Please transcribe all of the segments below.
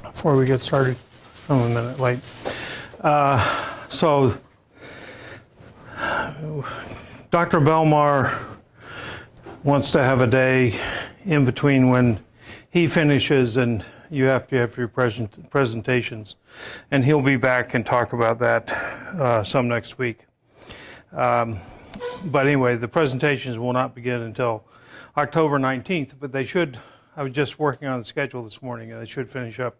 before we get started. I'm a minute late. So Dr. Belmar wants to have a day in between when he finishes and you have to have your presentations. And he'll be back and talk about that some next week. But anyway, the presentations will not begin until October 19th, but they should, I was just working on the schedule this morning, and they should finish up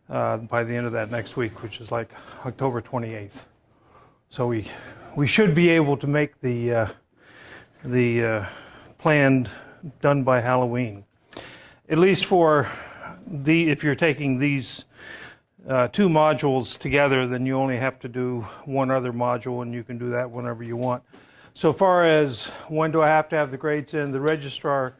by the end of that next week, which is like October 28th. So we should be able to make the planned done by Halloween. At least for if you're taking these two modules together, then you only have to do one other module, and you can do that whenever you want. So far as when do I have to have the grades in, the registrar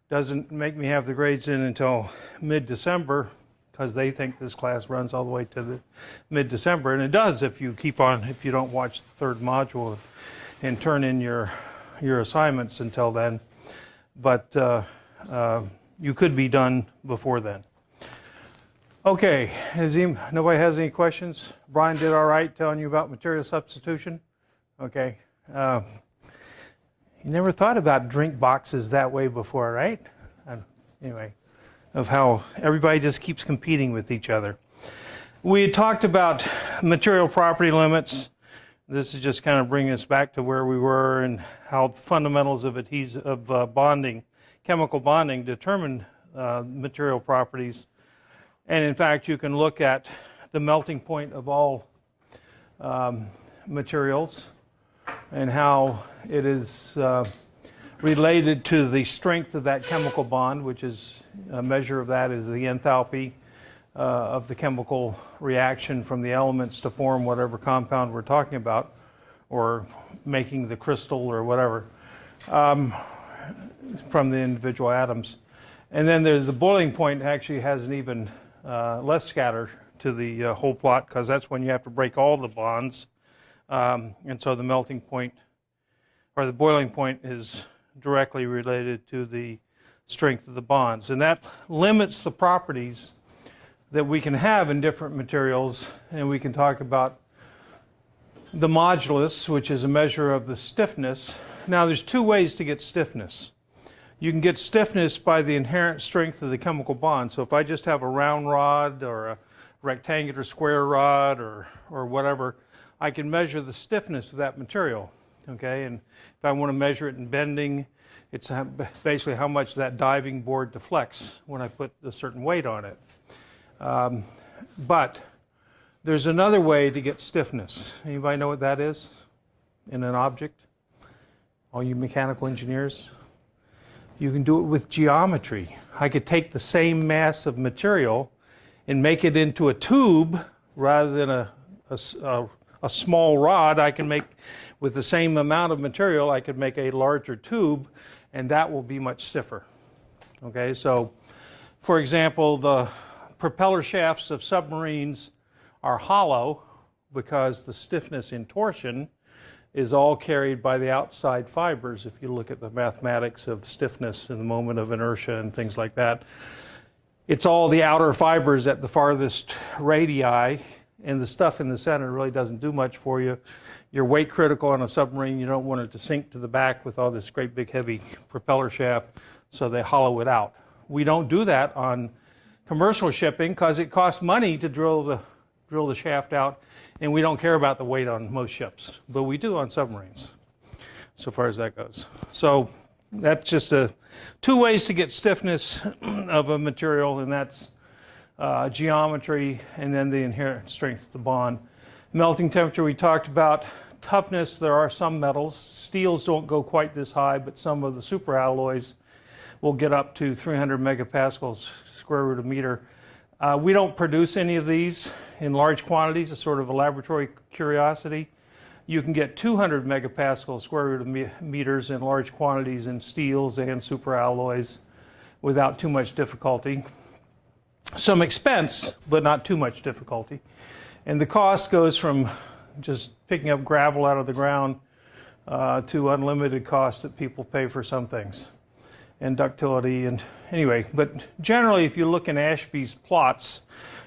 doesn't make me have the grades in until mid-December, because they think this class runs all the way to the mid-December, and it does if you keep on, if you don't watch the third module and turn in your assignments until then. But you could be done before then. Okay, nobody has any questions? Brian did all right telling you about material substitution? Okay. You never thought about drink boxes that way before, right? Anyway, of how everybody just keeps competing with each other. We had talked about material property limits. This is just kind of bringing us back to where we were and how fundamentals of bonding, chemical bonding, determine material properties. And in fact, you can look at the melting point of all materials and how it is related to the strength of that chemical bond, which is a measure of that is the enthalpy of the chemical reaction from the elements to form whatever compound we're talking about, or making the crystal or whatever from the individual atoms. And then there's the boiling point actually has an even less scatter to the whole plot, because that's when you have to break all the bonds. And so the melting point or the boiling point is directly related to the strength of the bonds. And that limits the properties that we can have in different materials. And we can talk about the modulus, which is a measure of the stiffness. Now there's two ways to get stiffness. You can get stiffness by the inherent strength of the chemical bond. So if I just have a round rod or a rectangular square rod or whatever, I can measure the stiffness of that material, okay? And if I want to measure it in bending, it's basically how much that diving board deflects when I put a certain weight on it. But there's another way to get stiffness. Anybody know what that is in an object? All you mechanical engineers? You can do it with geometry. I could take the same mass of material and make it into a tube rather than a small rod. I can make, with the same amount of material, I could make a larger tube, and that will be much stiffer. Okay, so for example, the propeller shafts of submarines are hollow because the stiffness in torsion is all carried by the outside fibers. If you look at the mathematics of stiffness in the moment of inertia and things like that, it's all the outer fibers at the farthest radii, and the stuff in the center really doesn't do much for you. You're weight critical on a submarine. You don't want it to sink to the back with all this great big heavy propeller shaft, so they hollow it out. We don't do that on commercial shipping because it costs money to drill the shaft out, and we don't care about the weight on most ships, but we do on submarines, so far as that goes. So that's just two ways to get stiffness of a material, and that's geometry and then the inherent strength of the bond. Melting temperature we talked about. Toughness, there are some metals. Steels don't go quite this high, but some of the superalloys will get up to 300 megapascals square root of meter. We don't produce any of these in large quantities. It's sort of a laboratory curiosity. You can get 200 megapascals square root of meters in large quantities in steels and superalloys without too much difficulty. Some expense, but not too much difficulty. And the cost goes from just picking up gravel out of the ground to unlimited costs that people pay for some things. and ductility. And anyway, but generally, if you look in Ashby's plots,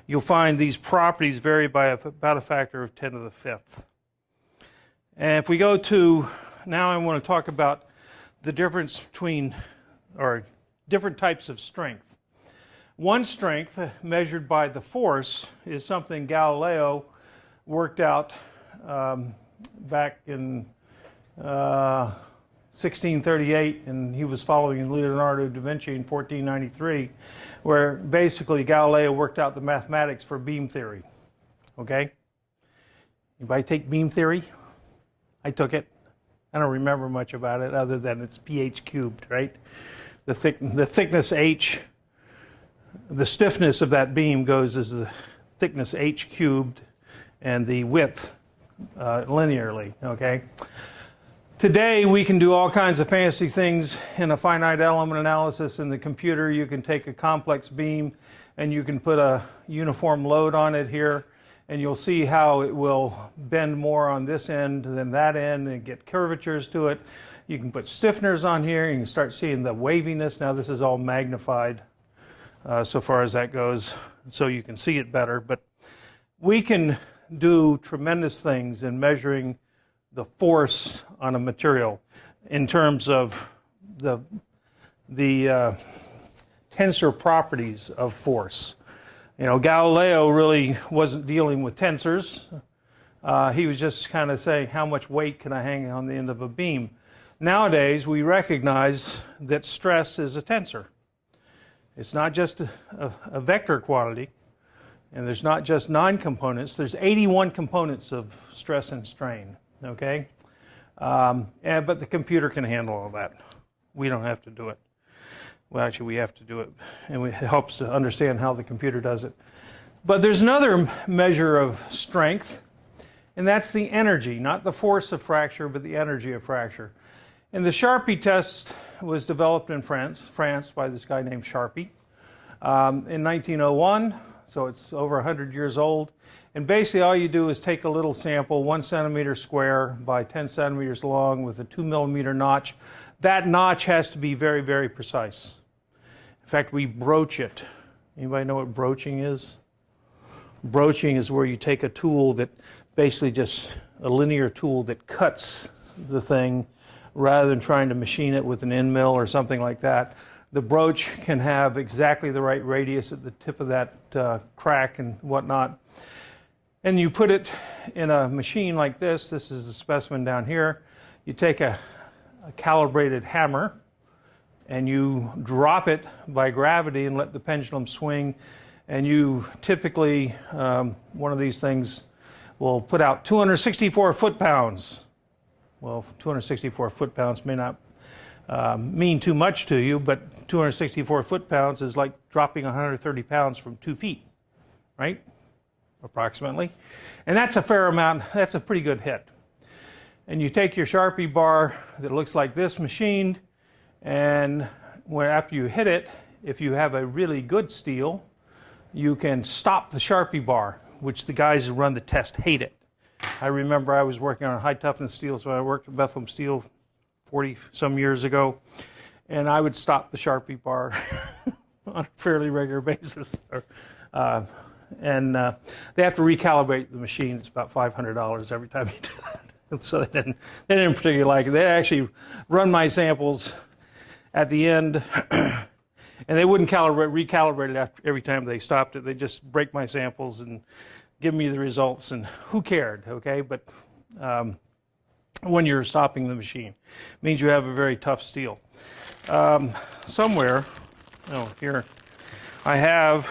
you'll find these properties vary by about a factor of 10 to the fifth. And if we go to, now I want to talk about the difference between, or different types of strength. One strength, measured by the force, is something Galileo worked out back in 1638, and he was following Leonardo da Vinci in 1493, where basically Galileo worked out the mathematics for beam theory. Okay? Anybody take beam theory? I took it. I don't remember much about it other than it's pH cubed, right? The thickness h, the stiffness of that beam goes as the thickness h cubed and the width linearly, okay? Today we can do all kinds of fancy things in a finite element analysis in the computer. You can take a complex beam and you can put a uniform load on it here, and you'll see how it will bend more on this end than that end and get curvatures to it. You can put stiffeners on here, you can start seeing the waviness. Now this is all magnified so far as that goes, so you can see it better. But we can do tremendous things in measuring the force on a material in terms of the tensor properties of force. You know, Galileo really wasn't dealing with tensors. He was just kind of saying, how much weight can I hang on the end of a beam? Nowadays, we recognize that stress is a tensor. It's not just a vector quantity, and there's not just 9 components. There's 81 components of stress and strain, okay? But the computer can handle all that. We don't have to do it. Well, actually, we have to do it, and it helps to understand how the computer does it. But there's another measure of strength, and that's the energy, not the force of fracture, but the energy of fracture. And the Sharpie test was developed in France by this guy named Sharpie in 1901, so it's over 100 years old. And basically all you do is take a little sample, 1 centimeter square by 10 centimeters long with a 2 millimeter notch. That notch has to be very, very precise. In fact, we broach it. Anybody know what broaching is? Broaching is where you take a tool that basically just a linear tool that cuts the thing rather than trying to machine it with an end mill or something like that. The broach can have exactly the right radius at the tip of that crack and whatnot. And you put it in a machine like this. This is the specimen down here. You take a calibrated hammer and you drop it by gravity and let the pendulum swing, and you typically, one of these things will put out 264 foot-pounds. Well, 264 foot-pounds may not mean too much to you, but 264 foot-pounds is like dropping 130 pounds from 2 feet, right? Approximately. And that's a fair amount, that's a pretty good hit. And you take your Sharpie bar that looks like this machined, and after you hit it, if you have a really good steel, you can stop the Sharpie bar, which the guys who run the test hate it. I remember I was working on high toughness steel, so I worked at Bethlehem Steel 40 some years ago, and I would stop the Sharpie bar on a fairly regular basis. And they have to recalibrate the machine. It's about $500 every time you do that. So they didn't particularly like it. They actually run my samples at the end, and they wouldn't recalibrate it every time they stopped it. They just break my samples and give me the results, and who cared, okay? But when you're stopping the machine, it means you have a very tough steel. Somewhere, here, I have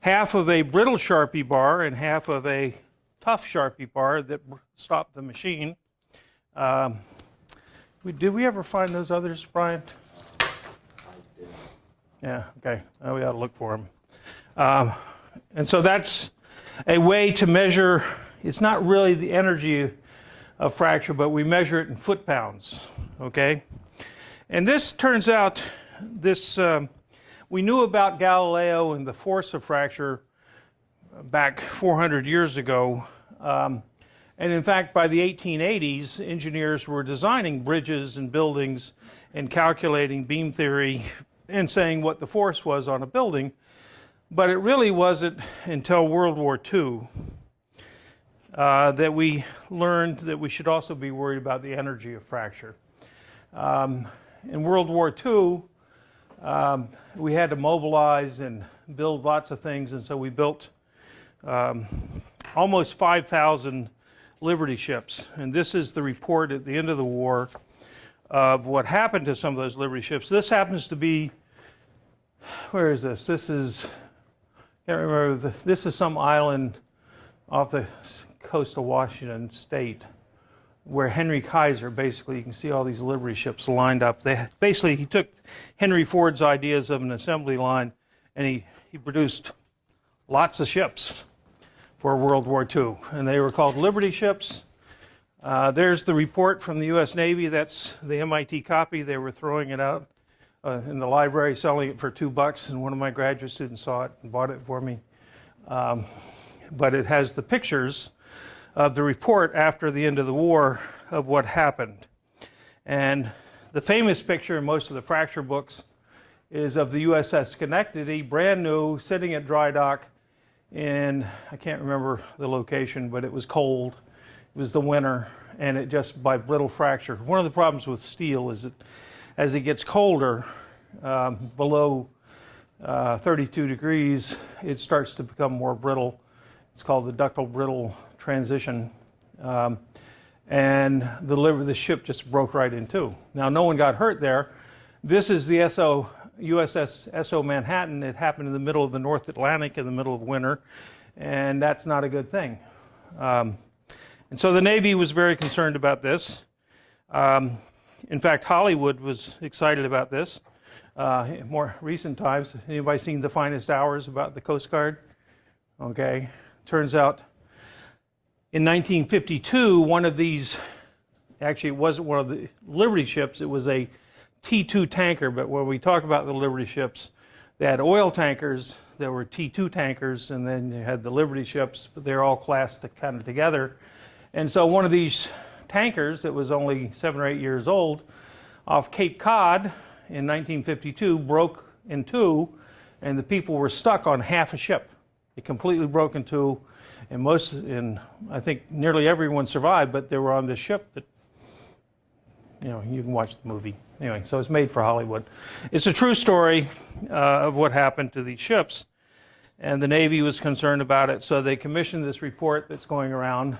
half of a brittle Sharpie bar and half of a tough Sharpie bar that stopped the machine. Did we ever find those others, Brian? I did. Yeah, okay. Well, we ought to look for them. And so that's a way to measure. It's not really the energy of fracture, but we measure it in foot-pounds, okay? And this turns out, we knew about Galileo and the force of fracture back 400 years ago. And in fact, by the 1880s, engineers were designing bridges and buildings, and calculating beam theory and saying what the force was on a building. But it really wasn't until World War II that we learned that we should also be worried about the energy of fracture. In World War II, we had to mobilize and build lots of things, and so we built almost 5,000 Liberty ships. And this is the report at the end of the war of what happened to some of those Liberty ships. This happens to be, where is this? This is, can't remember, this is some island off the coast of Washington State where Henry Kaiser, basically, you can see all these Liberty ships lined up. Basically, he took Henry Ford's ideas of an assembly line and he produced lots of ships for World War II. And they were called Liberty ships. There's the report from the U.S. Navy. That's the MIT copy. They were throwing it out in the library, selling it for $2, and one of my graduate students saw it and bought it for me. But it has the pictures of the report after the end of the war of what happened. And the famous picture in most of the fracture books is of the USS Schenectady, brand new, sitting at dry dock in, I can't remember the location, but it was cold. It was the winter, and it just, by brittle fracture. One of the problems with steel is that as it gets colder, below 32 degrees, it starts to become more brittle. It's called the ductile brittle transition. And the ship just broke right in two. Now, no one got hurt there. This is the USS S.O. Manhattan. It happened in the middle of the North Atlantic in the middle of winter, and that's not a good thing. And so the Navy was very concerned about this. In fact, Hollywood was excited about this. In more recent times, anybody seen The Finest Hours about the Coast Guard? Okay. Turns out in 1952, one of these, actually it wasn't one of the Liberty ships, it was a T2 tanker, but when we talk about the Liberty ships, they had oil tankers that were T2 tankers, and then you had the Liberty ships, but they're all classed kind of together. And so one of these tankers that was only 7 or 8 years old off Cape Cod in 1952 broke in two, and the people were stuck on half a ship. It completely broke in two, and I think nearly everyone survived, but they were on this ship that, you know, you can watch the movie. Anyway, so it's made for Hollywood. It's a true story of what happened to these ships, and the Navy was concerned about it, so they commissioned this report that's going around,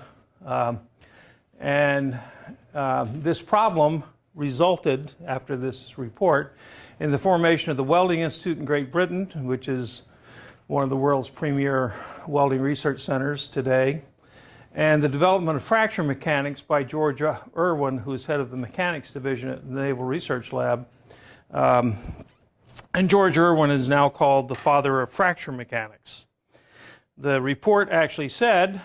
this problem resulted, after this report, in the formation of the Welding Institute in Great Britain, which is one of the world's premier welding research centers today, and the development of fracture mechanics by George Irwin, who's head of the mechanics division at the Naval Research Lab. And George Irwin is now called the father of fracture mechanics. The report actually said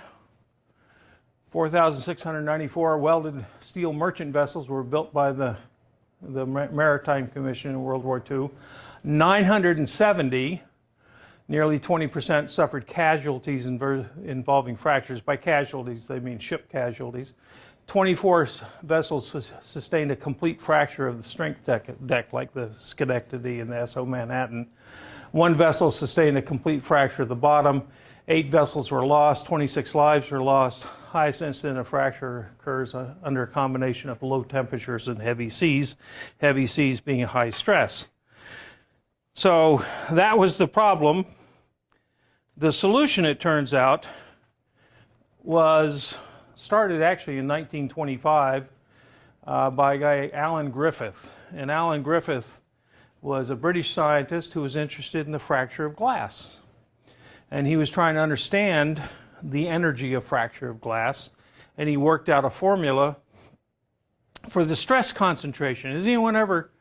4,694 welded steel merchant vessels were built by the Maritime Commission in World War II. 970, nearly 20%, suffered casualties involving fractures. By casualties, they mean ship casualties. 24 vessels sustained a complete fracture of the strength deck, like the Schenectady and the S.O. Manhattan. One vessel sustained a complete fracture of the bottom. 8 vessels were lost. 26 lives were lost. Highest incident of fracture occurs under a combination of low temperatures and heavy seas being high stress. So that was the problem. The solution, it turns out, was started actually in 1925 by a guy, Alan Griffith. And Alan Griffith was a British scientist who was interested in the fracture of glass. And he was trying to understand the energy of fracture of glass, and he worked out a formula for the stress concentration. Has anyone ever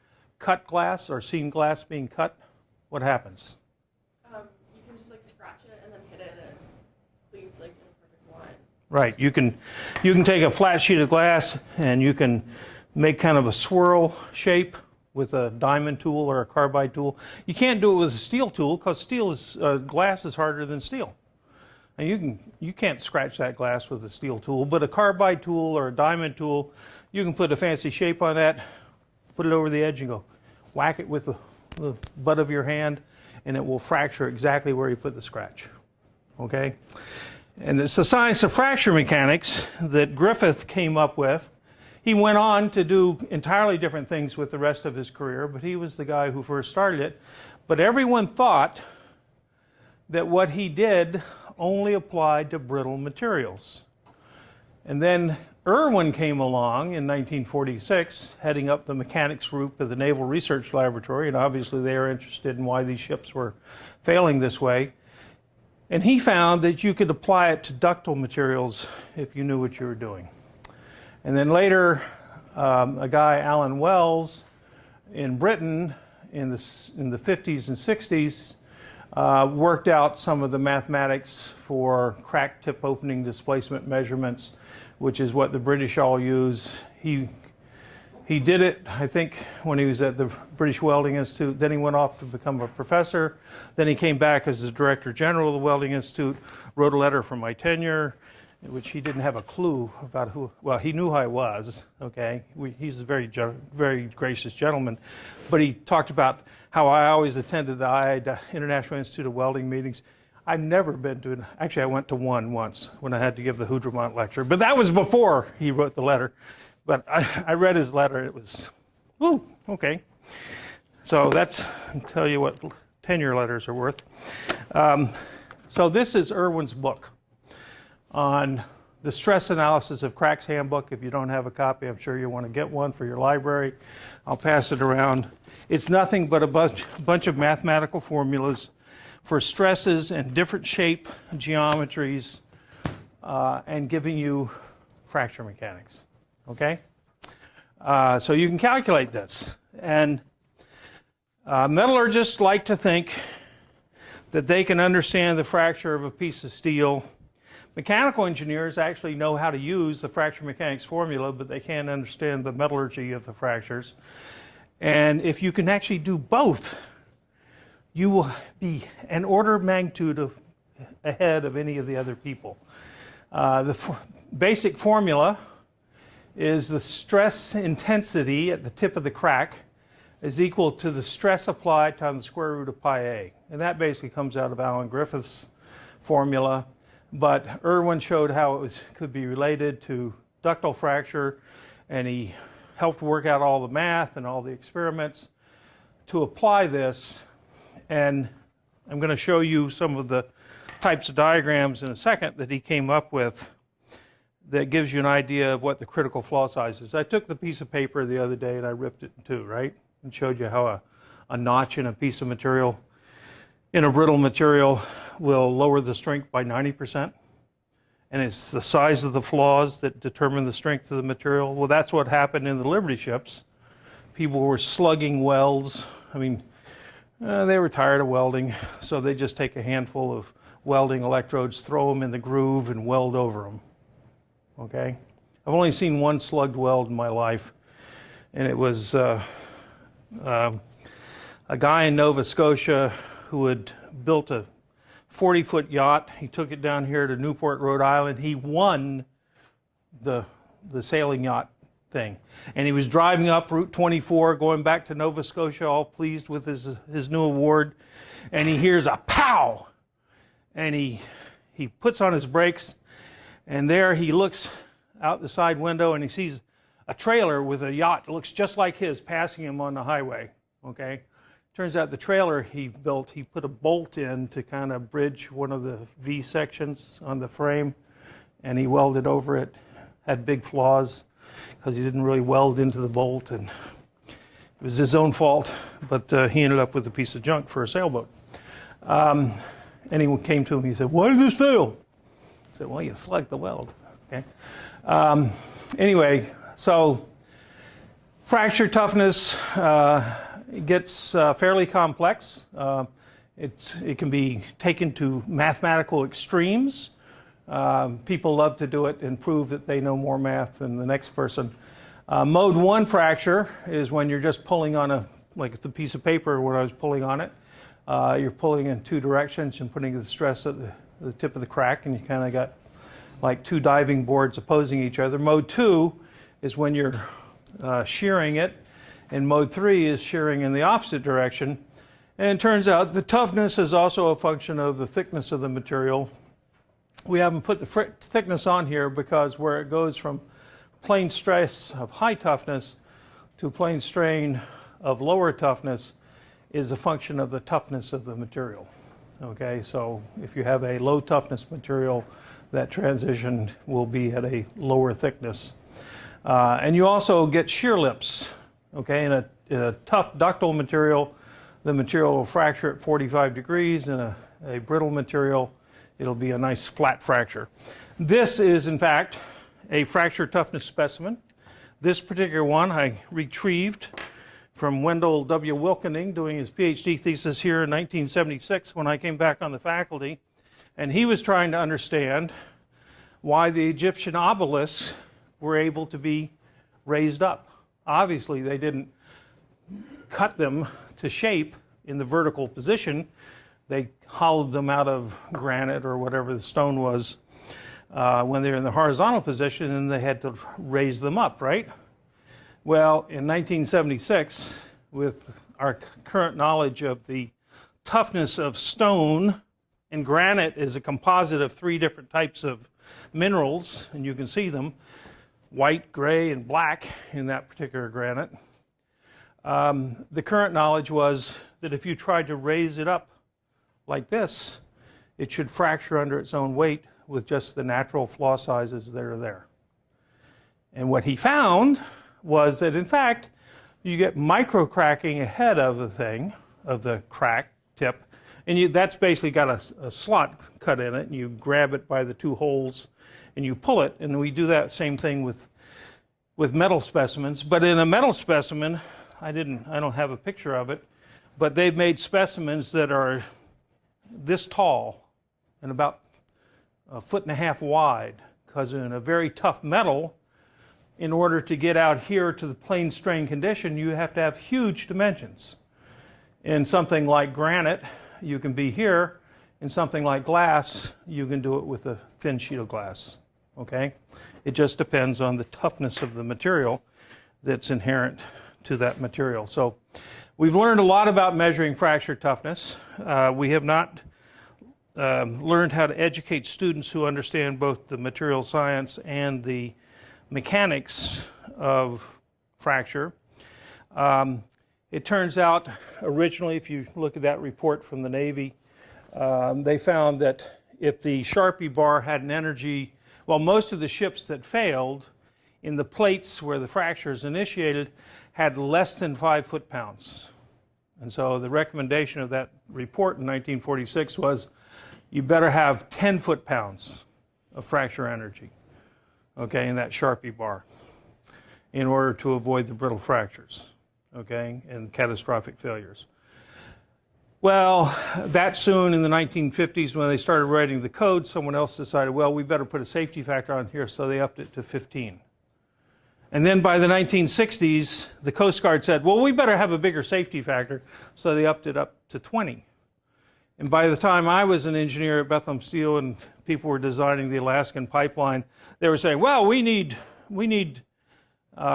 cut glass or seen glass being cut? What happens? You can just like scratch it and then hit it, and it leaves like in a perfect line. Right. You can take a flat sheet of glass and you can make kind of a swirl shape with a diamond tool or a carbide tool. You can't do it with a steel tool because glass is harder than steel. And you can't scratch that glass with a steel tool, but a carbide tool or a diamond tool, you can put a fancy shape on that, put it over the edge and go whack it with the butt of your hand, and it will fracture exactly where you put the scratch. Okay? And it's the science of fracture mechanics that Griffith came up with. He went on to do entirely different things with the rest of his career, but he was the guy who first started it. But everyone thought that what he did only applied to brittle materials. And then Irwin came along in 1946, heading up the mechanics group of the Naval Research Laboratory, and obviously they were interested in why these ships were failing this way. And he found that you could apply it to ductile materials if you knew what you were doing. And then later, a guy, Alan Wells, in Britain in the 50s and 60s, worked out some of the mathematics for crack tip opening displacement measurements, which is what the British all use. He did it, I think, when he was at the British Welding Institute. Then he went off to become a professor. Then he came back as the Director General of the Welding Institute, wrote a letter for my tenure, in which he didn't have a clue about who, well, he knew who I was, okay? He's a very gracious gentleman. But he talked about how I always attended the IAI, International Institute of Welding meetings. I've never been to, actually I went to one once when I had to give the Hudromont lecture, but that was before he wrote the letter. But I read his letter, it was, ooh, okay. So that's, I'll tell you what tenure letters are worth. So this is Irwin's book on the stress analysis of Crack's handbook. If you don't have a copy, I'm sure you want to get one for your library. I'll pass it around. It's nothing but a bunch of mathematical formulas for stresses and different shape geometries and giving you fracture mechanics. Okay? So you can calculate this. And metallurgists like to think that they can understand the fracture of a piece of steel. Mechanical engineers actually know how to use the fracture mechanics formula, but they can't understand the metallurgy of the fractures. And if you can actually do both, you will be an order of magnitude ahead of any of the other people. The basic formula is the stress intensity at the tip of the crack is equal to the stress applied times the square root of pi a. And that basically comes out of Alan Griffith's formula. But Irwin showed how it could be related to ductile fracture, and he helped work out all the math and all the experiments to apply this. And I'm going to show you some of the types of diagrams in a second that he came up with that gives you an idea of what the critical flaw size is. I took the piece of paper the other day and I ripped it in two, right? And showed you how a notch in a piece of material, in a brittle material, will lower the strength by 90%. And it's the size of the flaws that determine the strength of the material. Well, that's what happened in the Liberty ships. People were slugging welds. I mean, they were tired of welding, so they just take a handful of welding electrodes, throw them in the groove, and weld over them. Okay? I've only seen one slugged weld in my life, and it was a guy in Nova Scotia who had built a 40-foot yacht. He took it down here to Newport, Rhode Island. He won the sailing yacht thing. And he was driving up Route 24, going back to Nova Scotia, all pleased with his new award. And he hears a pow! And he puts on his brakes, and there he looks out the side window, and he sees a trailer with a yacht that looks just like his passing him on the highway. Okay? Turns out the trailer he built, he put a bolt in to kind of bridge one of the V sections on the frame, and he welded over it. Had big flaws because he didn't really weld into the bolt, and it was his own fault, but he ended up with a piece of junk for a sailboat. And he came to him, he said, "Why did this fail?" I said, "Well, you slugged the weld." Okay. Anyway, so fracture toughness gets fairly complex. It can be taken to mathematical extremes. People love to do it and prove that they know more math than the next person. Mode 1 fracture is when you're just pulling on like the piece of paper when I was pulling on it. You're pulling in two directions and putting the stress at the tip of the crack, and you kind of got like two diving boards opposing each other. Mode 2 is when you're shearing it, and mode 3 is shearing in the opposite direction. And it turns out the toughness is also a function of the thickness of the material. We haven't put the thickness on here because where it goes from plane stress of high toughness to plane strain of lower toughness is a function of the toughness of the material. Okay, so if you have a low toughness material, that transition will be at a lower thickness. And you also get shear lips. Okay, in a tough ductile material, the material will fracture at 45 degrees. In a brittle material, it'll be a nice flat fracture. This is, in fact, a fracture toughness specimen. This particular one I retrieved from Wendell W. Wilkening doing his PhD thesis here in 1976 when I came back on the faculty. And he was trying to understand why the Egyptian obelisks were able to be raised up. Obviously, they didn't cut them to shape in the vertical position. They hollowed them out of granite or whatever the stone was when they were in the horizontal position, and they had to raise them up, right? Well, in 1976, with our current knowledge of the toughness of stone, and granite is a composite of 3 different types of minerals, and you can see them, white, gray, and black in that particular granite. The current knowledge was that if you tried to raise it up like this, it should fracture under its own weight with just the natural flaw sizes that are there. And what he found was that, in fact, you get micro cracking ahead of the thing, of the crack tip, and that's basically got a slot cut in it, and you grab it by the 2 holes, and you pull it, and we do that same thing with metal specimens. But in a metal specimen, I don't have a picture of it, but they've made specimens that are this tall and about 1.5 feet wide, because in a very tough metal, in order to get out here to the plane strain condition, you have to have huge dimensions. In something like granite, you can be here. In something like glass, you can do it with a thin sheet of glass. Okay? It just depends on the toughness of the material that's inherent to that material. So we've learned a lot about measuring fracture toughness. We have not learned how to educate students who understand both the material science and the mechanics of fracture. It turns out, originally, if you look at that report from the Navy, they found that if the Sharpie bar had an energy, well, most of the ships that failed in the plates where the fracture is initiated had less than 5 foot-pounds. And so the recommendation of that report in 1946 was you better have 10 foot-pounds of fracture energy, okay, in that Sharpie bar in order to avoid the brittle fractures, okay, and catastrophic failures. Well, that soon in the 1950s when they started writing the code, someone else decided, well, we better put a safety factor on here, so they upped it to 15. And then by the 1960s, the Coast Guard said, well, we better have a bigger safety factor, so they upped it up to 20. And by the time I was an engineer at Bethlehem Steel and people were designing the Alaskan pipeline, they were saying, well, we need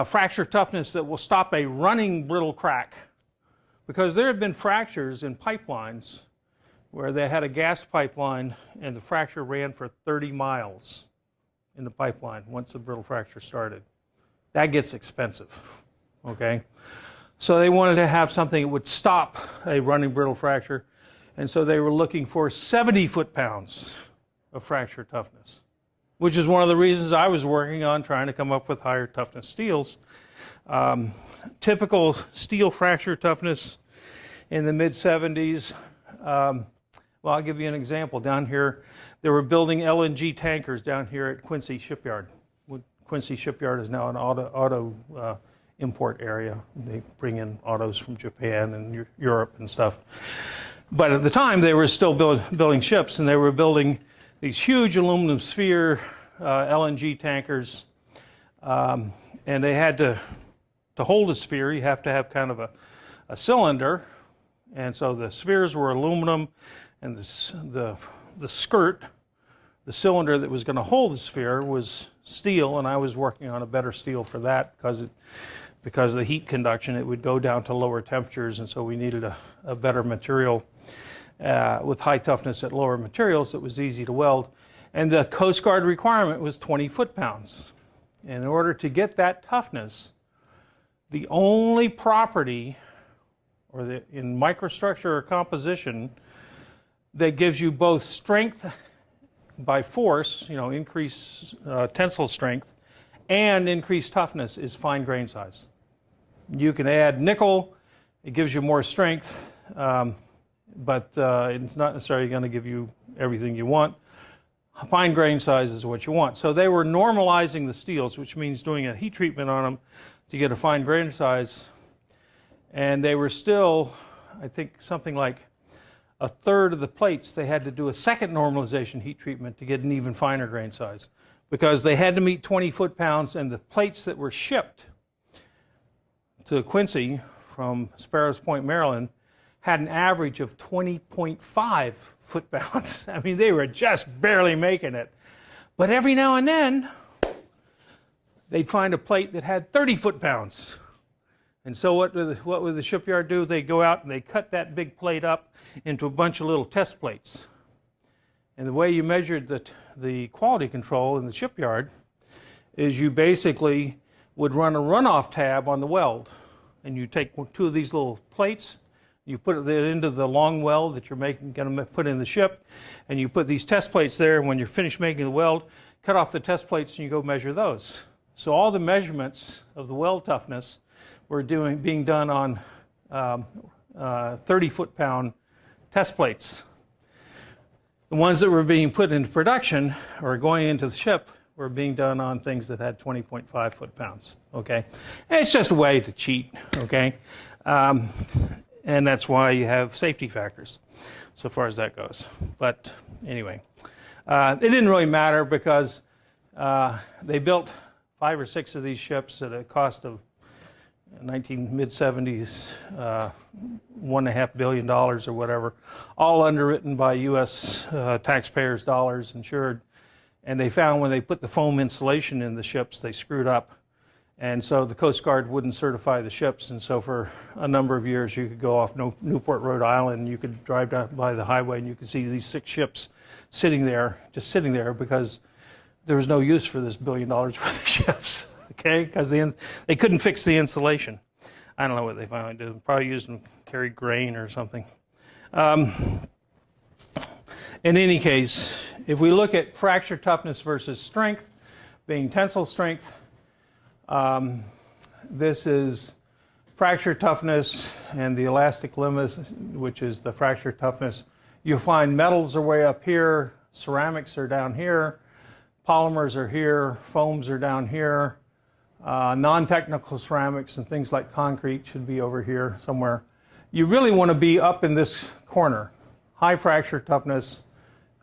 fracture toughness that will stop a running brittle crack. Because there had been fractures in pipelines where they had a gas pipeline and the fracture ran for 30 miles in the pipeline once the brittle fracture started. That gets expensive, okay? So they wanted to have something that would stop a running brittle fracture, and so they were looking for 70 foot-pounds of fracture toughness, which is one of the reasons I was working on trying to come up with higher toughness steels. Typical steel fracture toughness in the mid-70s, well, I'll give you an example. Down here, they were building LNG tankers down here at Quincy Shipyard. Quincy Shipyard is now an auto import area. They bring in autos from Japan and Europe and stuff. But at the time, they were still building ships, and they were building these huge aluminum sphere LNG tankers. And they had to hold a sphere, you have to have kind of a cylinder. And so the spheres were aluminum, and the skirt, the cylinder that was going to hold the sphere, was steel, and I was working on a better steel for that because because of the heat conduction, it would go down to lower temperatures, and so we needed a better material with high toughness at lower materials that was easy to weld. And the Coast Guard requirement was 20 foot-pounds. In order to get that toughness, the only property in microstructure or composition that gives you both strength by force, increase tensile strength, and increased toughness is fine grain size. You can add nickel, it gives you more strength, but it's not necessarily going to give you everything you want. Fine grain size is what you want. So they were normalizing the steels, which means doing a heat treatment on them to get a fine grain size. And they were still, I think, something like a third of the plates. They had to do a second normalization heat treatment to get an even finer grain size, because they had to meet 20 foot-pounds, and the plates that were shipped to Quincy from Sparrows Point, Maryland, had an average of 20.5 foot-pounds. I mean, they were just barely making it. But every now and then, they'd find a plate that had 30 foot-pounds. And so what would the shipyard do? They'd go out and they'd cut that big plate up into a bunch of little test plates. And the way you measured the quality control in the shipyard is you basically would run a runoff tab on the weld. And you take two of these little plates, you put it into the long weld that you're going to put in the ship, and you put these test plates there, and when you're finished making the weld, cut off the test plates and you go measure those. So all the measurements of the weld toughness were being done on 30 foot-pound test plates. The ones that were being put into production or going into the ship were being done on things that had 20.5 foot-pounds, okay? And it's just a way to cheat, okay? And that's why you have safety factors, so far as that goes. But anyway, it didn't really matter, because they built 5 or 6 of these ships at a cost of mid-70s, $1.5 billion or whatever, all underwritten by U.S. taxpayers' dollars, insured. And they found when they put the foam insulation in the ships, they screwed up. And so the Coast Guard wouldn't certify the ships. And so for a number of years, you could go off Newport, Rhode Island, and you could drive down by the highway, and you could see these 6 ships sitting there, because there was no use for this $1 billion worth of ships, okay? Because they couldn't fix the insulation. I don't know what they finally did. Probably used them to carry grain or something. In any case, if we look at fracture toughness versus strength, being tensile strength, this is fracture toughness, and the elastic limit, which is the fracture toughness. You'll find metals are way up here, ceramics are down here, polymers are here, foams are down here, non-technical ceramics and things like concrete should be over here somewhere. You really want to be up in this corner, high fracture toughness,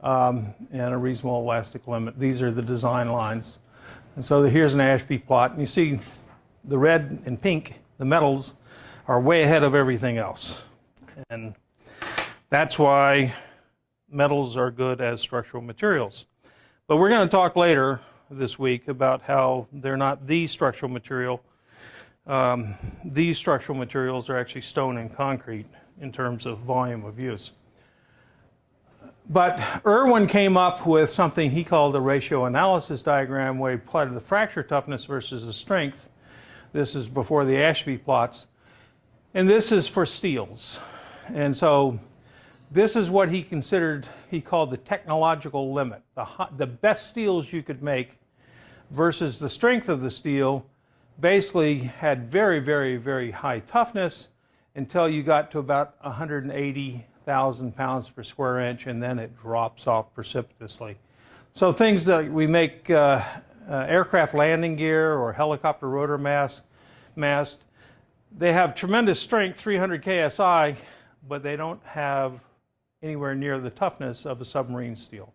and a reasonable elastic limit. These are the design lines. And so here's an Ashby plot, and you see the red and pink, the metals, are way ahead of everything else. And that's why metals are good as structural materials. But we're going to talk later this week about how they're not the structural material. These structural materials are actually stone and concrete in terms of volume of use. But Irwin came up with something he called the ratio analysis diagram, where he plotted the fracture toughness versus the strength. This is before the Ashby plots. And this is for steels. And so this is what he called the technological limit. The best steels you could make versus the strength of the steel basically had very, very, very high toughness until you got to about 180,000 pounds per square inch, and then it drops off precipitously. So things that we make aircraft landing gear or helicopter rotor mast, they have tremendous strength, 300 KSI, but they don't have anywhere near the toughness of a submarine steel.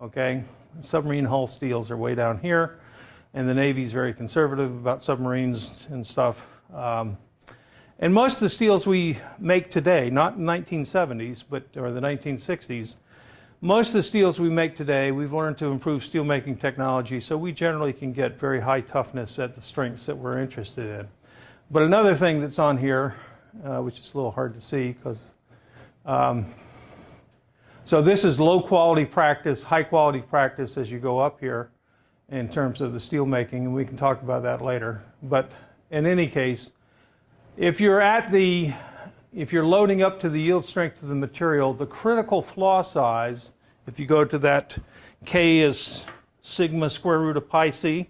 Okay? Submarine hull steels are way down here, and the Navy's very conservative about submarines and stuff. And most of the steels we make today, not in the 1970s, or the 1960s, most of the steels we make today, we've learned to improve steelmaking technology, so we generally can get very high toughness at the strengths that we're interested in. But another thing that's on here, which is a little hard to see because, so this is low quality practice, high quality practice as you go up here in terms of the steel making, and we can talk about that later. But in any case, if you're loading up to the yield strength of the material, the critical flaw size, if you go to that K is sigma square root of pi c,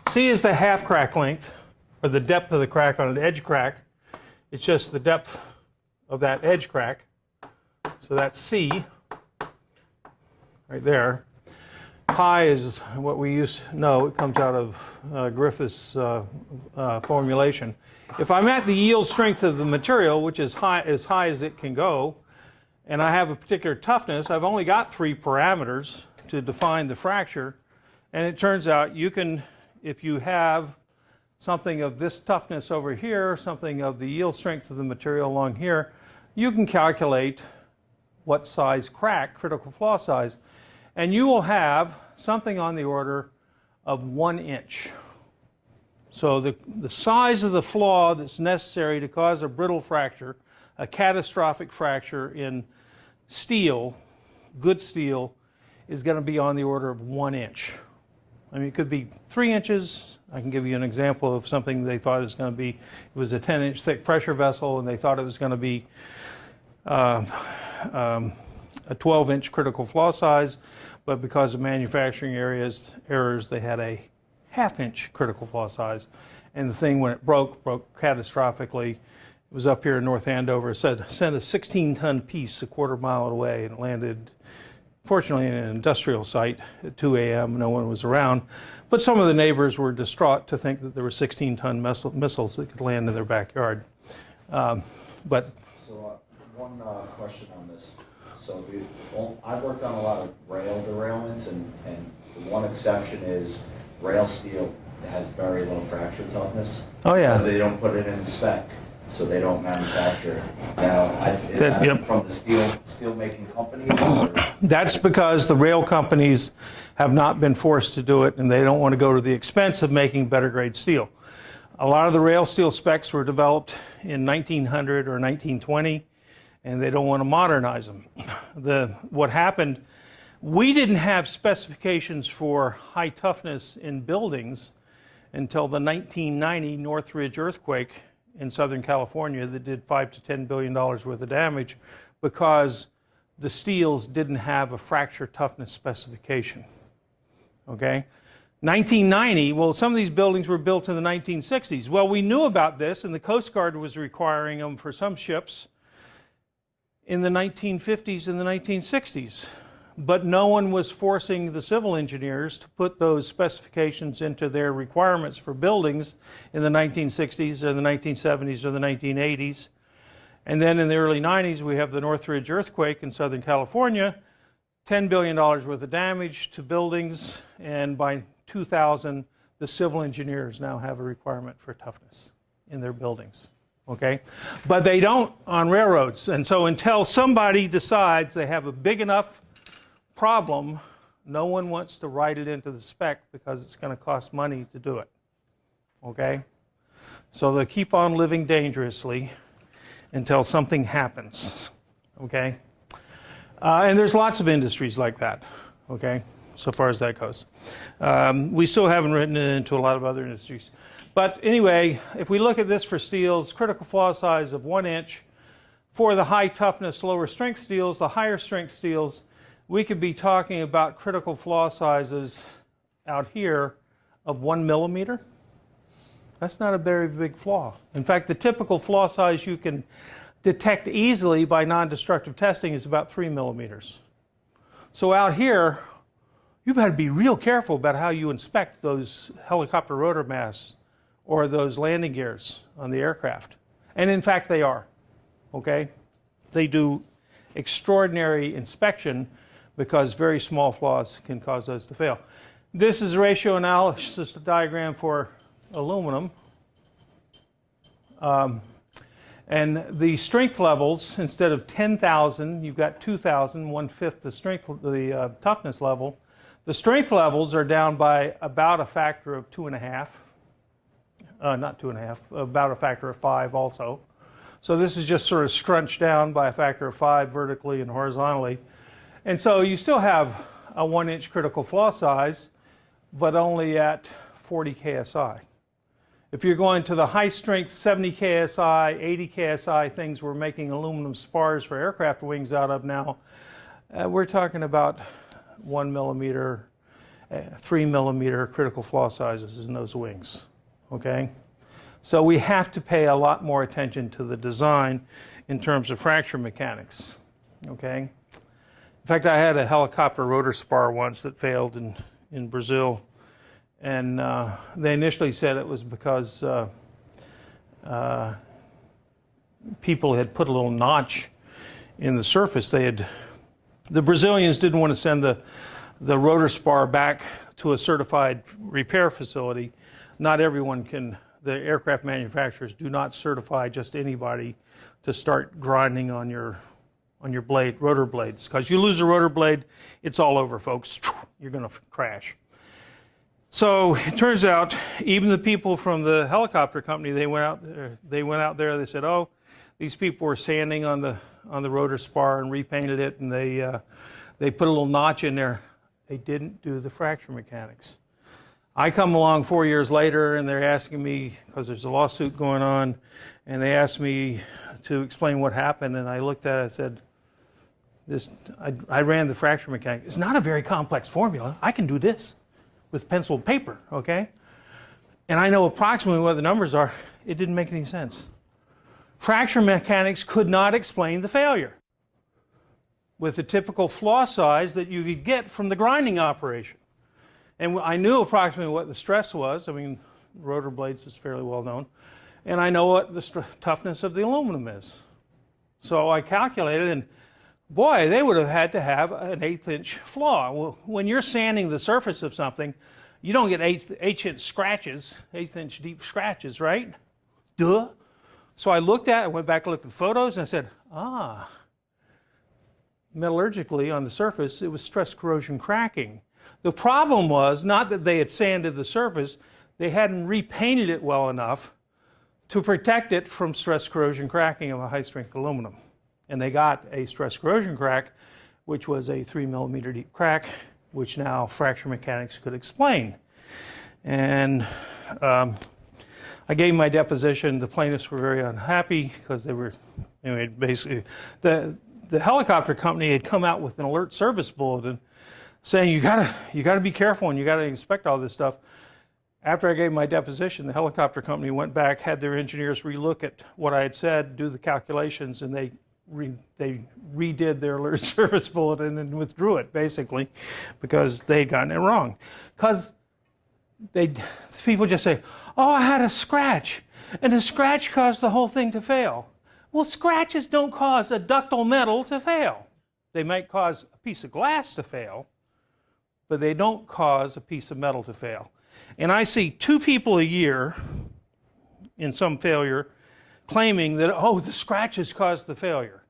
C is the half crack length, or the depth of the crack on an edge crack. It's just the depth of that edge crack. So that's C, right there. Pi is what we used to know. It comes out of Griffith's formulation. If I'm at the yield strength of the material, which is high as it can go, and I have a particular toughness, I've only got 3 parameters to define the fracture. And it turns out you can, if you have something of this toughness over here, something of the yield strength of the material along here, you can calculate what size crack, critical flaw size, and you will have something on the order of 1 inch. So the size of the flaw that's necessary to cause a brittle fracture, a catastrophic fracture in steel, good steel, is going to be on the order of 1 inch. I mean, it could be 3 inches. I can give you an example of something they thought it was going to be. It was a 10-inch thick pressure vessel, and they thought it was going to be a 12-inch critical flaw size, but because of manufacturing errors, they had a half-inch critical flaw size. And the thing, when it broke catastrophically. It was up here in North Andover. It sent a 16-ton piece a quarter mile away, and it landed, fortunately, in an industrial site at 2 a.m. No one was around. But some of the neighbors were distraught to think that there were 16-ton missiles that could land in their backyard. So one question on this. So I've worked on a lot of rail derailments, and the one exception is rail steel has very low fracture toughness. Oh, yeah. Because they don't put it in spec, so they don't manufacture it. Now, is that Yep. from the steel making company? Or? That's because the rail companies have not been forced to do it, and they don't want to go to the expense of making better grade steel. A lot of the rail steel specs were developed in 1900 or 1920, and they don't want to modernize them. What happened, we didn't have specifications for high toughness in buildings until the 1990 Northridge earthquake in Southern California that did $5 to $10 billion worth of damage, because the steels didn't have a fracture toughness specification. Okay? 1990, well, some of these buildings were built in the 1960s. Well, we knew about this, and the Coast Guard was requiring them for some ships in the 1950s and the 1960s. But no one was forcing the civil engineers to put those specifications into their requirements for buildings in the 1960s or the 1970s or the 1980s. And then in the early 90s, we have the Northridge earthquake in Southern California, $10 billion worth of damage to buildings, and by 2000, the civil engineers now have a requirement for toughness in their buildings. Okay? But they don't on railroads. And so until somebody decides they have a big enough problem, no one wants to write it into the spec because it's going to cost money to do it. Okay? So they keep on living dangerously until something happens. Okay? And there's lots of industries like that. Okay? So far as that goes. We still haven't written it into a lot of other industries. But anyway, if we look at this for steels, critical flaw size of 1 inch. For the high toughness, lower strength steels, the higher strength steels, we could be talking about critical flaw sizes out here of 1 millimeter. That's not a very big flaw. In fact, the typical flaw size you can detect easily by non-destructive testing is about 3 millimeters. So out here, you better be real careful about how you inspect those helicopter rotor masts or those landing gears on the aircraft. And in fact, they are. Okay? They do extraordinary inspection because very small flaws can cause those to fail. This is a ratio analysis diagram for aluminum. And the strength levels, instead of 10,000, you've got 2,000, 1/5 the strength, the toughness level. The strength levels are down by about a factor of 2.5. Not 2.5, about a factor of 5 also. So this is just sort of scrunched down by a factor of 5 vertically and horizontally. And so you still have a 1-inch critical flaw size, but only at 40 KSI. If you're going to the high strength 70 KSI, 80 KSI things we're making aluminum spars for aircraft wings out of now, we're talking about 1 millimeter, 3 millimeter critical flaw sizes in those wings, okay? So we have to pay a lot more attention to the design in terms of fracture mechanics, okay? In fact, I had a helicopter rotor spar once that failed in Brazil, and they initially said it was because people had put a little notch in the surface. The Brazilians didn't want to send the rotor spar back to a certified repair facility. Not everyone can, the aircraft manufacturers do not certify just anybody to start grinding on your blade, rotor blades. Because you lose a rotor blade, it's all over, folks. You're going to crash. So it turns out even the people from the helicopter company, they went out there, they said, oh, these people were sanding on the rotor spar and repainted it, and they put a little notch in there. They didn't do the fracture mechanics. I come along 4 years later, and they're asking me, because there's a lawsuit going on, and they asked me to explain what happened, and I looked at it and said, I ran the fracture mechanics. It's not a very complex formula. I can do this with pencil and paper, okay? And I know approximately what the numbers are. It didn't make any sense. Fracture mechanics could not explain the failure with the typical flaw size that you could get from the grinding operation. And I knew approximately what the stress was. I mean, rotor blades is fairly well known. And I know what the toughness of the aluminum is. So I calculated, and boy, they would have had to have an 1/8 inch flaw. Well, when you're sanding the surface of something, you don't get 1/8 inch scratches, 1/8 inch deep scratches, right? Duh. So I looked at it, went back and looked at the photos, and I said, metallurgically on the surface, it was stress corrosion cracking. The problem was not that they had sanded the surface, they hadn't repainted it well enough to protect it from stress corrosion cracking of a high strength aluminum. And they got a stress corrosion crack, which was a 3 millimeter deep crack, which now fracture mechanics could explain. And I gave my deposition. The plaintiffs were very unhappy because they were, anyway, basically, the helicopter company had come out with an alert service bulletin saying you gotta be careful and you gotta inspect all this stuff. After I gave my deposition, the helicopter company went back, had their engineers relook at what I had said, do the calculations, and they redid their alert service bulletin and withdrew it, basically, because they'd gotten it wrong. Because people just say, oh, I had a scratch, and the scratch caused the whole thing to fail. Well, scratches don't cause a ductile metal to fail. They might cause a piece of glass to fail, but they don't cause a piece of metal to fail. And I see 2 people a year in some failure claiming that, oh, the scratches caused the failure.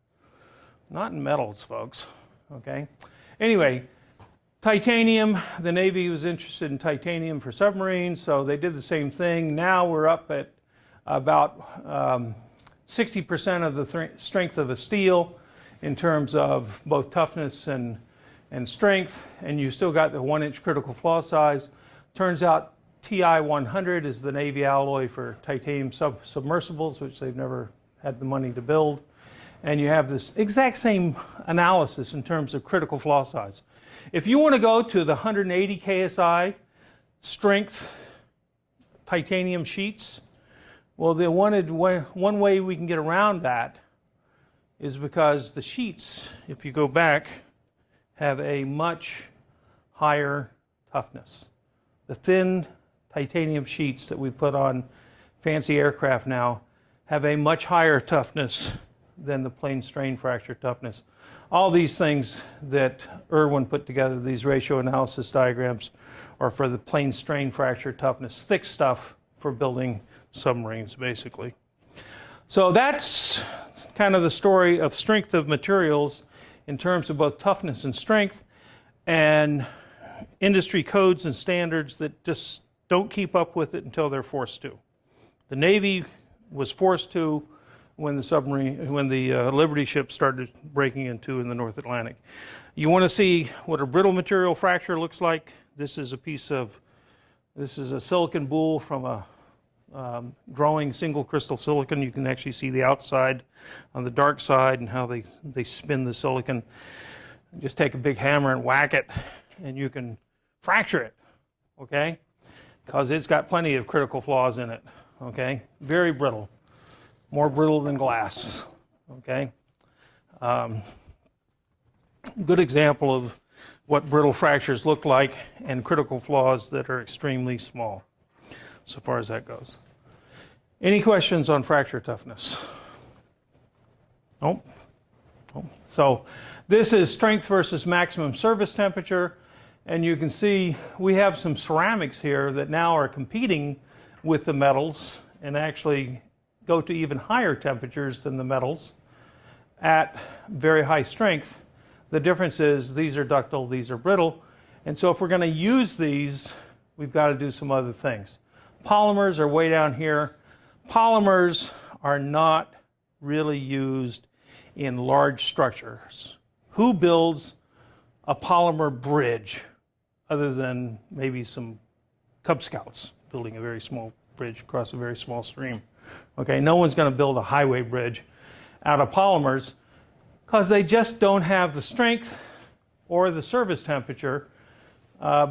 Not in metals, folks, okay? Anyway, titanium, the Navy was interested in titanium for submarines, so they did the same thing. Now we're up at about 60% of the strength of a steel in terms of both toughness and strength, and you still got the 1-inch critical flaw size. Turns out TI 100 is the Navy alloy for titanium submersibles, which they've never had the money to build. And you have this exact same analysis in terms of critical flaw size. If you want to go to the 180 KSI strength titanium sheets, well, one way we can get around that is because the sheets, if you go back, have a much higher toughness. The thin titanium sheets that we put on fancy aircraft now have a much higher toughness than the plane strain fracture toughness. All these things that Irwin put together, these ratio analysis diagrams, are for the plane strain fracture toughness, thick stuff for building submarines, basically. So that's kind of the story of strength of materials in terms of both toughness and strength. And industry codes and standards that just don't keep up with it until they're forced to. The Navy was forced to when the Liberty ships started breaking into in the North Atlantic. You want to see what a brittle material fracture looks like? This is a silicon boule from a growing single crystal silicon. You can actually see the outside on the dark side and how they spin the silicon. Just take a big hammer and whack it, and you can fracture it, okay? Because it's got plenty of critical flaws in it, okay? Very brittle, more brittle than glass, okay? Good example of what brittle fractures look like and critical flaws that are extremely small, so far as that goes. Any questions on fracture toughness? Nope. So this is strength versus maximum service temperature, and you can see we have some ceramics here that now are competing with the metals and actually go to even higher temperatures than the metals at very high strength. The difference is these are ductile, these are brittle, and so if we're going to use these, we've got to do some other things. Polymers are way down here. Polymers are not really used in large structures. Who builds a polymer bridge other than maybe some Cub Scouts building a very small bridge across a very small stream? Okay, no one's going to build a highway bridge out of polymers because they just don't have the strength or the service temperature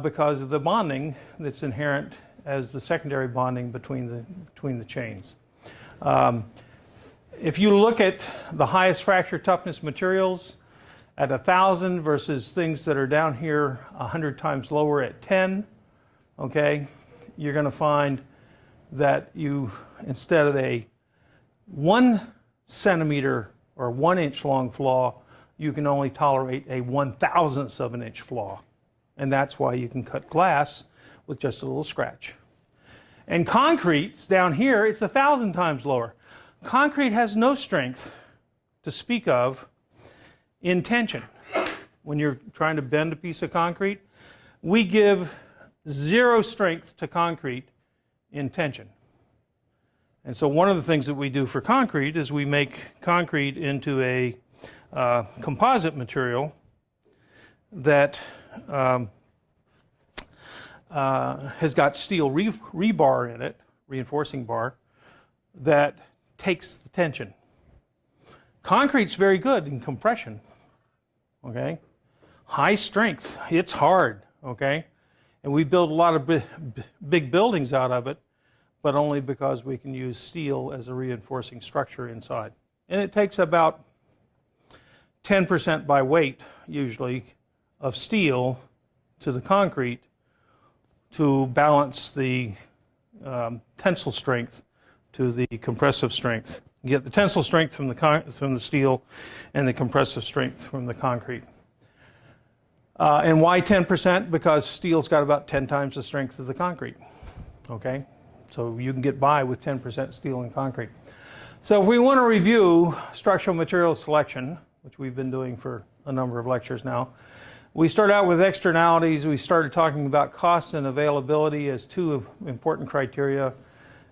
because of the bonding that's inherent as the secondary bonding between the chains. If you look at the highest fracture toughness materials at 1,000 versus things that are down here 100 times lower at 10, okay, you're going to find that you, instead of a 1 centimeter or 1 inch long flaw, you can only tolerate a 1,000th of an inch flaw. And that's why you can cut glass with just a little scratch. And concrete's down here, it's 1,000 times lower. Concrete has no strength to speak of in tension. When you're trying to bend a piece of concrete, we give 0 strength to concrete in tension. And so one of the things that we do for concrete is we make concrete into a composite material that has got steel rebar in it, reinforcing bar, that takes the tension. Concrete's very good in compression, okay? High strength, it's hard, okay? And we build a lot of big buildings out of it, but only because we can use steel as a reinforcing structure inside. And it takes about 10% by weight, usually, of steel to the concrete to balance the tensile strength to the compressive strength. You get the tensile strength from the steel and the compressive strength from the concrete. And why 10%? Because steel's got about 10 times the strength of the concrete. Okay? So you can get by with 10% steel and concrete. So if we want to review structural material selection, which we've been doing for a number of lectures now, we start out with externalities. We started talking about cost and availability as 2 important criteria.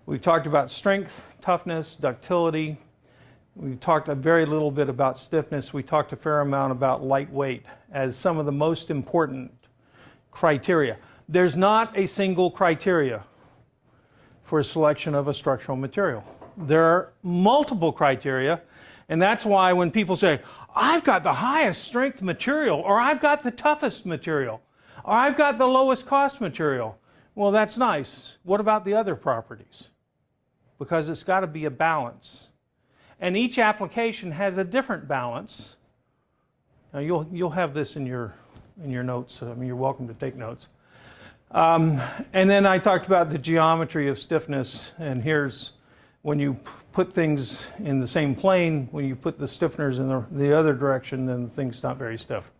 We've talked about strength, toughness, ductility. We've talked a very little bit about stiffness. We talked a fair amount about lightweight as some of the most important criteria. There's not a single criteria for selection of a structural material. There are multiple criteria, and that's why when people say, I've got the highest strength material, or I've got the toughest material, or I've got the lowest cost material, well, that's nice. What about the other properties? Because it's got to be a balance. And each application has a different balance. Now, you'll have this in your notes. I mean, you're welcome to take notes. And then I talked about the geometry of stiffness, and here's when you put things in the same plane, when you put the stiffeners in the other direction, then the thing's not very stiff.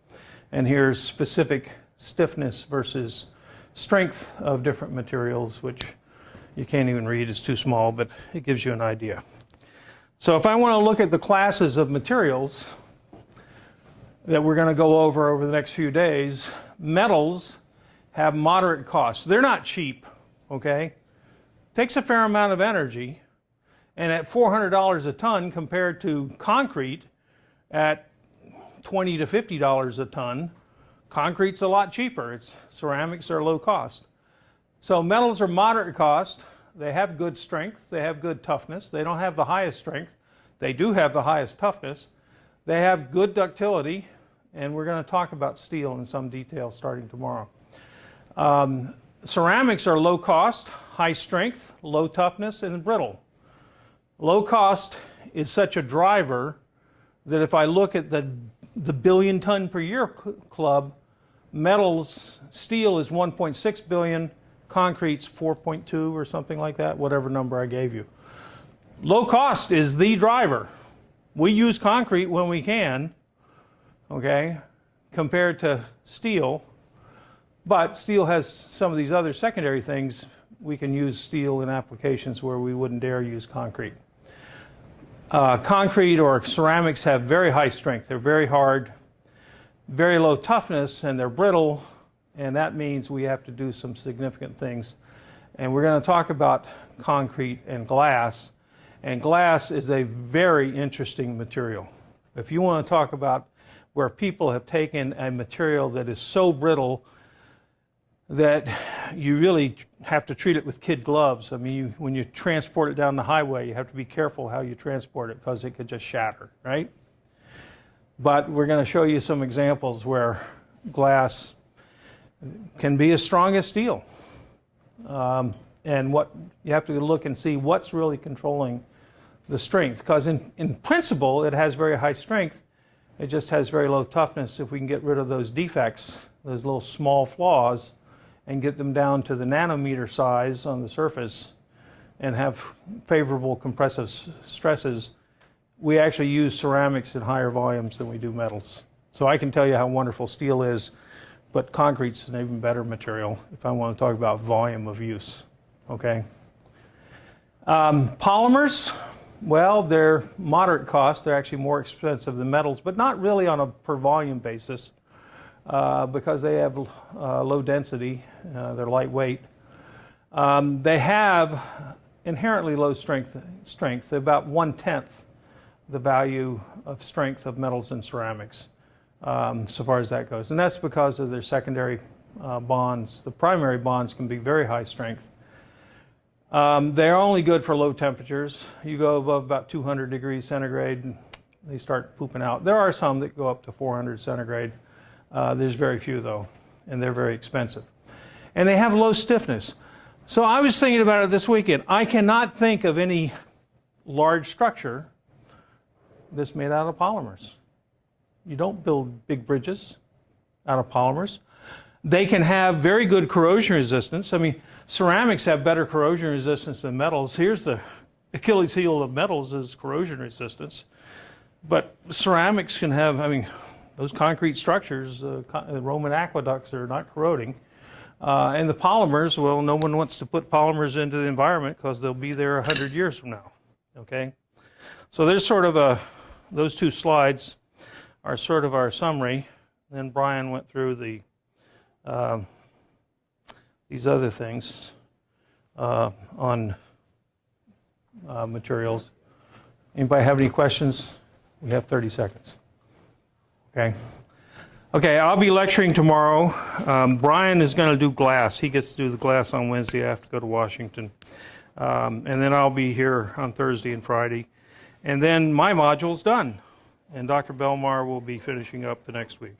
And here's specific stiffness versus strength of different materials, which you can't even read, it's too small, but it gives you an idea. So if I want to look at the classes of materials that we're going to go over the next few days, metals have moderate costs. They're not cheap, okay? Takes a fair amount of energy, and at $400 a ton compared to concrete at $20 to $50 a ton, concrete's a lot cheaper. Ceramics are low cost. So metals are moderate cost. They have good strength. They have good toughness. They don't have the highest strength. They do have the highest toughness. They have good ductility, and we're going to talk about steel in some detail starting tomorrow. Ceramics are low cost, high strength, low toughness, and brittle. Low cost is such a driver that if I look at the billion ton per year club, metals, steel is 1.6 billion, concrete's 4.2 or something like that, whatever number I gave you. Low cost is the driver. We use concrete when we can, okay, compared to steel. But steel has some of these other secondary things. We can use steel in applications where we wouldn't dare use concrete. Concrete or ceramics have very high strength. They're very hard, very low toughness, and they're brittle. And that means we have to do some significant things. And we're going to talk about concrete and glass. And glass is a very interesting material. If you want to talk about where people have taken a material that is so brittle that you really have to treat it with kid gloves. I mean, when you transport it down the highway, you have to be careful how you transport it because it could just shatter, right? But we're going to show you some examples where glass can be as strong as steel. And what you have to look and see what's really controlling the strength, because in principle it has very high strength, it just has very low toughness. If we can get rid of those defects, those little small flaws, and get them down to the nanometer size on the surface and have favorable compressive stresses, we actually use ceramics in higher volumes than we do metals. So I can tell you how wonderful steel is, but concrete's an even better material if I want to talk about volume of use, okay? Polymers, well, they're moderate cost. They're actually more expensive than metals, but not really on a per volume basis. Because they have low density, they're lightweight. They have inherently low strength, about 1/10 the value of strength of metals and ceramics, so far as that goes. And that's because of their secondary bonds. The primary bonds can be very high strength. They're only good for low temperatures. You go above about 200 degrees centigrade, and they start pooping out. There are some that go up to 400 centigrade. There's very few, though, and they're very expensive. And they have low stiffness. So I was thinking about it this weekend. I cannot think of any large structure that's made out of polymers. You don't build big bridges out of polymers. They can have very good corrosion resistance. I mean, ceramics have better corrosion resistance than metals. Here's the Achilles heel of metals is corrosion resistance. But ceramics can have, I mean, those concrete structures, the Roman aqueducts are not corroding. And the polymers, well, no one wants to put polymers into the environment because they'll be there 100 years from now, okay? So there's sort of those two slides are sort of our summary. Then Brian went through these other things on materials. Anybody have any questions? We have 30 seconds. Okay, I'll be lecturing tomorrow. Brian is going to do glass. He gets to do the glass on Wednesday. I have to go to Washington. And then I'll be here on Thursday and Friday. And then my module's done. And Dr. Belmar will be finishing up the next week.